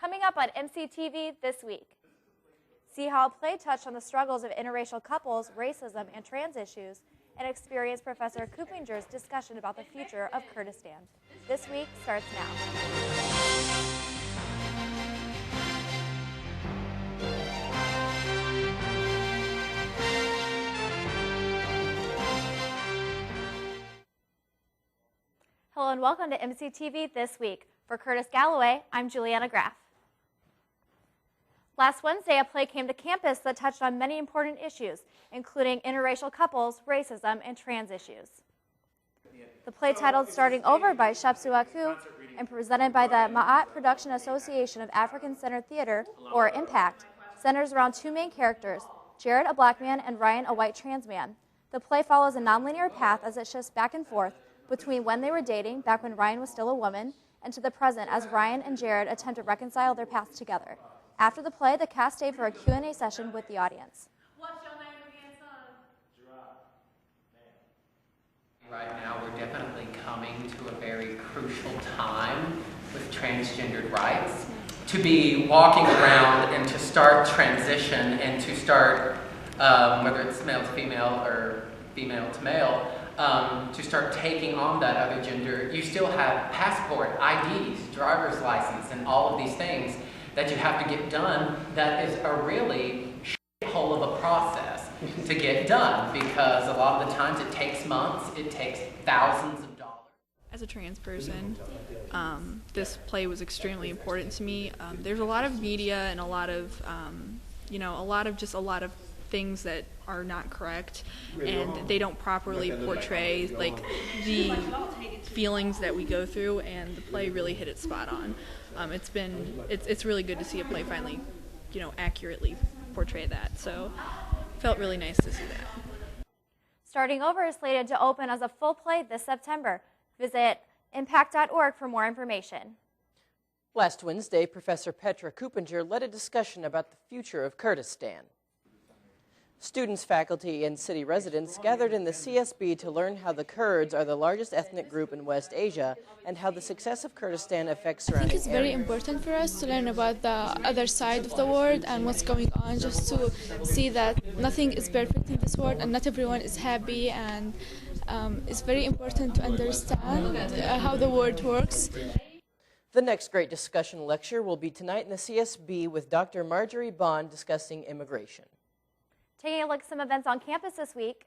Coming up on MCTV this week, see how a play touched on the struggles of interracial couples, racism, and trans issues, and experience Professor Kupinger's discussion about the future of Kurdistan. This week starts now. Hello and welcome to MCTV This Week. For Curtis Galloway, I'm Juliana Graff. Last Wednesday, a play came to campus that touched on many important issues, including interracial couples, racism, and trans issues. The play, titled Starting Over by Shepsu Aku and presented by the Ma'at Production Association of African Center Theater, or IMPACT, centers around two main characters, Jared, a black man, and Ryan, a white trans man. The play follows a nonlinear path as it shifts back and forth between when they were dating, back when Ryan was still a woman, and to the present as Ryan and Jared attempt to reconcile their paths together. After the play, the cast stayed for a Q&A session with the audience. What's your name again, son? Right now, we're definitely coming to a very crucial time with transgendered rights. To be walking around and to start transition and to start, whether it's male to female or female to male, to start taking on that other gender, you still have passport, IDs, driver's license, and all of these things that you have to get done. That is a really shithole of a process to get done, because a lot of the times it takes months, it takes thousands of dollars. As a trans person, this play was extremely important to me. There's a lot of media and a lot of things that are not correct, and they don't properly portray like the feelings that we go through, and the play really hit it spot on. It's really good to see a play finally, accurately portray that. So it felt really nice to see that. Starting Over is slated to open as a full play this September. Visit impact.org for more information. Last Wednesday, Professor Petra Kupinger led a discussion about the future of Kurdistan. Students, faculty, and city residents gathered in the CSB to learn how the Kurds are the largest ethnic group in West Asia and how the success of Kurdistan affects surrounding I think it's very important for us to learn about the other side of the world and what's going on, just to see that nothing is perfect in this world and not everyone is happy, and it's very important to understand how the world works. The next great discussion lecture will be tonight in the CSB with Dr. Marjorie Bond discussing immigration. Taking a look at some events on campus this week.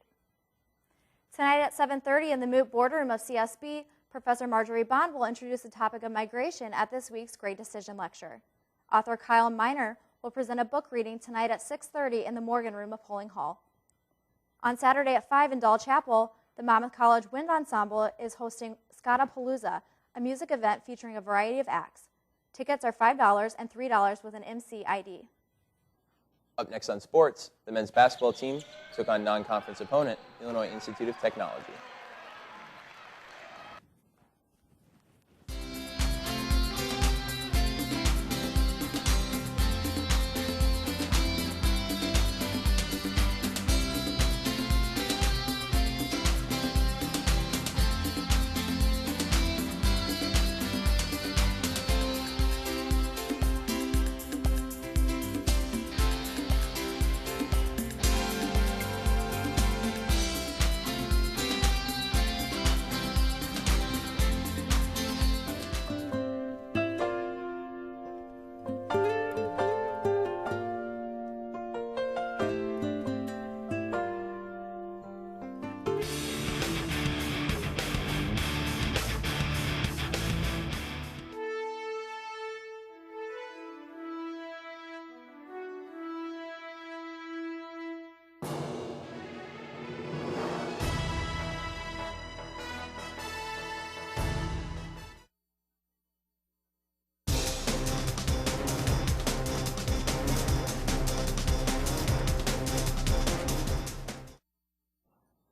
Tonight at 7:30 in the Moot Boardroom of CSB, Professor Marjorie Bond will introduce the topic of migration at this week's Great Decision Lecture. Author Kyle Miner will present a book reading tonight at 6:30 in the Morgan Room of Polling Hall. On Saturday at 5 in Doll Chapel, the Monmouth College Wind Ensemble is hosting Scotapalooza, a music event featuring a variety of acts. Tickets are $5 and $3 with an MC ID. Up next on sports, the men's basketball team took on non-conference opponent, Illinois Institute of Technology.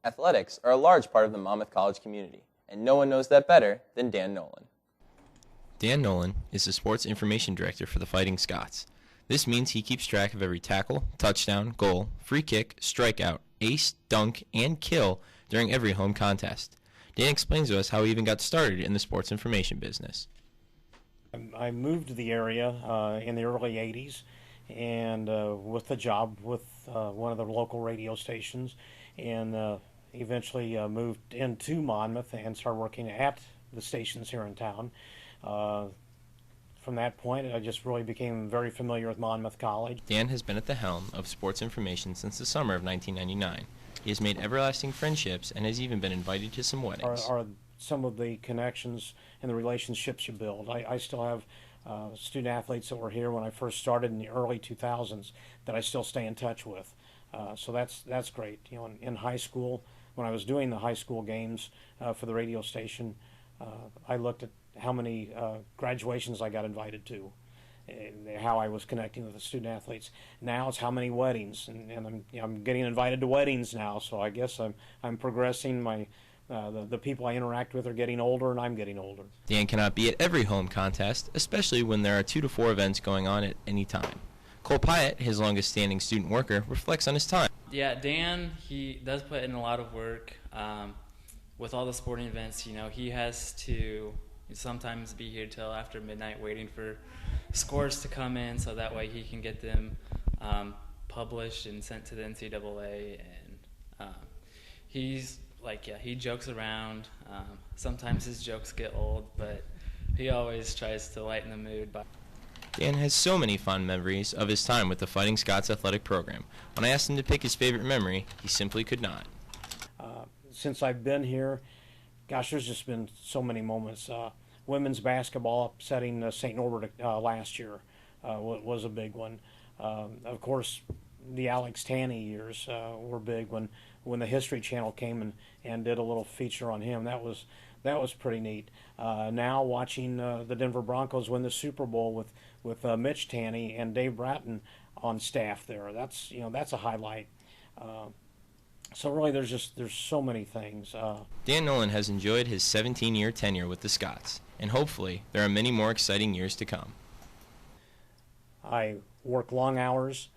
Athletics are a large part of the Monmouth College community, and no one knows that better than Dan Nolan. Dan Nolan is the sports information director for the Fighting Scots. This means he keeps track of every tackle, touchdown, goal, free kick, strikeout, ace, dunk, and kill during every home contest. Dan explains to us how he even got started in the sports information business. I moved to the area in the early 80s and with a job with one of the local radio stations, and eventually moved into Monmouth and started working at the stations here in town. From that point, I just really became very familiar with Monmouth College. Dan has been at the helm of sports information since the summer of 1999. He has made everlasting friendships and has even been invited to some weddings. Are some of the connections and the relationships you build. I still have student athletes that were here when I first started in the early 2000s that I still stay in touch with. So that's great. You know, in high school, when I was doing the high school games for the radio station, I looked at how many graduations I got invited to, and how I was connecting with the student athletes. Now it's how many weddings, and I'm getting invited to weddings now. So I guess I'm progressing. The people I interact with are getting older, and I'm getting older. Dan cannot be at every home contest, especially when there are 2 to 4 events going on at any time. Cole Pyatt, his longest-standing student worker, reflects on his time. Yeah, Dan, he does put in a lot of work. With all the sporting events, you know, he has to sometimes be here till after midnight waiting for scores to come in so that way he can get them published and sent to the NCAA. And he's like, yeah, he jokes around. Sometimes his jokes get old, but he always tries to lighten the mood. Dan has so many fond memories of his time with the Fighting Scots athletic program. When I asked him to pick his favorite memory, he simply could not. Since I've been here, gosh, there's just been so many moments. Women's basketball upsetting St. Norbert last year was a big one. Of course, the Alex Tanney years were big when the History Channel came and did a little feature on him. That was pretty neat. Now watching the Denver Broncos win the Super Bowl with Mitch Tanney and Dave Bratton on staff there, that's a highlight. So really, there's so many things. Dan Nolan has enjoyed his 17-year tenure with the Scots, and hopefully there are many more exciting years to come. I work long hours.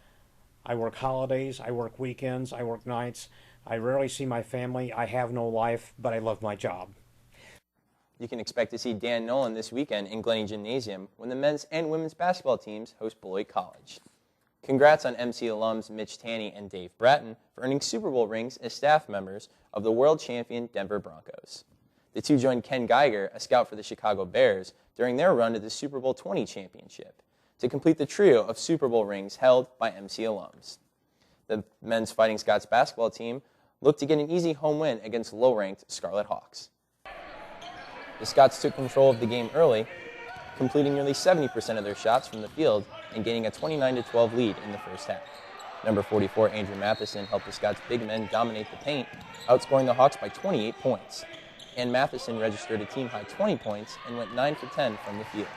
I work holidays. I work weekends. I work nights. I rarely see my family. I have no life, but I love my job. You can expect to see Dan Nolan this weekend in Glennie Gymnasium when the men's and women's basketball teams host Beloit College. Congrats on MC alums Mitch Tanney and Dave Bratton for earning Super Bowl rings as staff members of the world champion Denver Broncos. The two joined Ken Geiger, a scout for the Chicago Bears, during their run to the Super Bowl 20 championship, to complete the trio of Super Bowl rings held by MC alums. The men's Fighting Scots basketball team looked to get an easy home win against low-ranked Scarlet Hawks. The Scots took control of the game early, completing nearly 70% of their shots from the field and gaining a 29-12 lead in the first half. Number 44, Andrew Matheson, helped the Scots' big men dominate the paint, outscoring the Hawks by 28 points. And Matheson registered a team-high 20 points and went 9 for 10 from the field.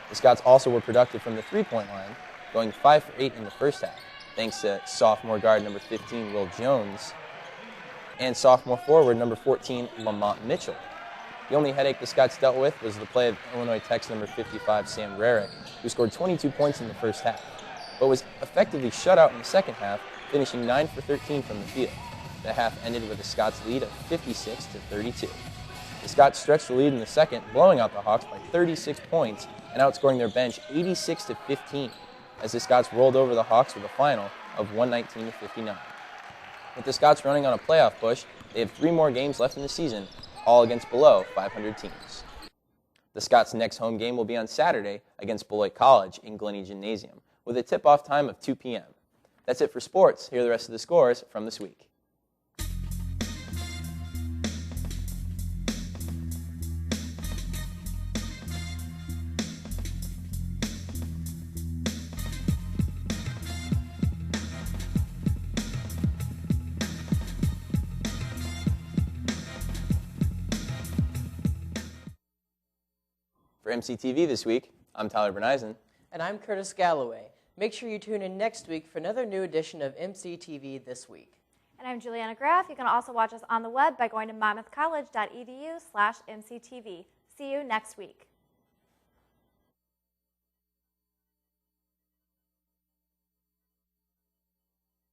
The Scots also were productive from the three-point line, going 5 for 8 in the first half, thanks to sophomore guard number 15, Will Jones, and sophomore forward number 14, Lamont Mitchell. The only headache the Scots dealt with was the play of Illinois Tech's number 55, Sam Rarick, who scored 22 points in the first half, but was effectively shut out in the second half, finishing 9 for 13 from the field. The half ended with a Scots lead of 56-32. The Scots stretched the lead in the second, blowing out the Hawks by 36 points and outscoring their bench 86-15, as the Scots rolled over the Hawks with a final of 119-59. With the Scots running on a playoff push, they have 3 more games left in the season, all against below 500 teams. The Scots' next home game will be on Saturday against Beloit College in Glennie Gymnasium, with a tip-off time of 2 p.m. That's it for sports. Here are the rest of the scores from this week. For MCTV this week, I'm Tyler Berneisen. And I'm Curtis Galloway. Make sure you tune in next week for another new edition of MCTV This Week. And I'm Juliana Graff. You can also watch us on the web by going to monmouthcollege.edu/MCTV. See you next week.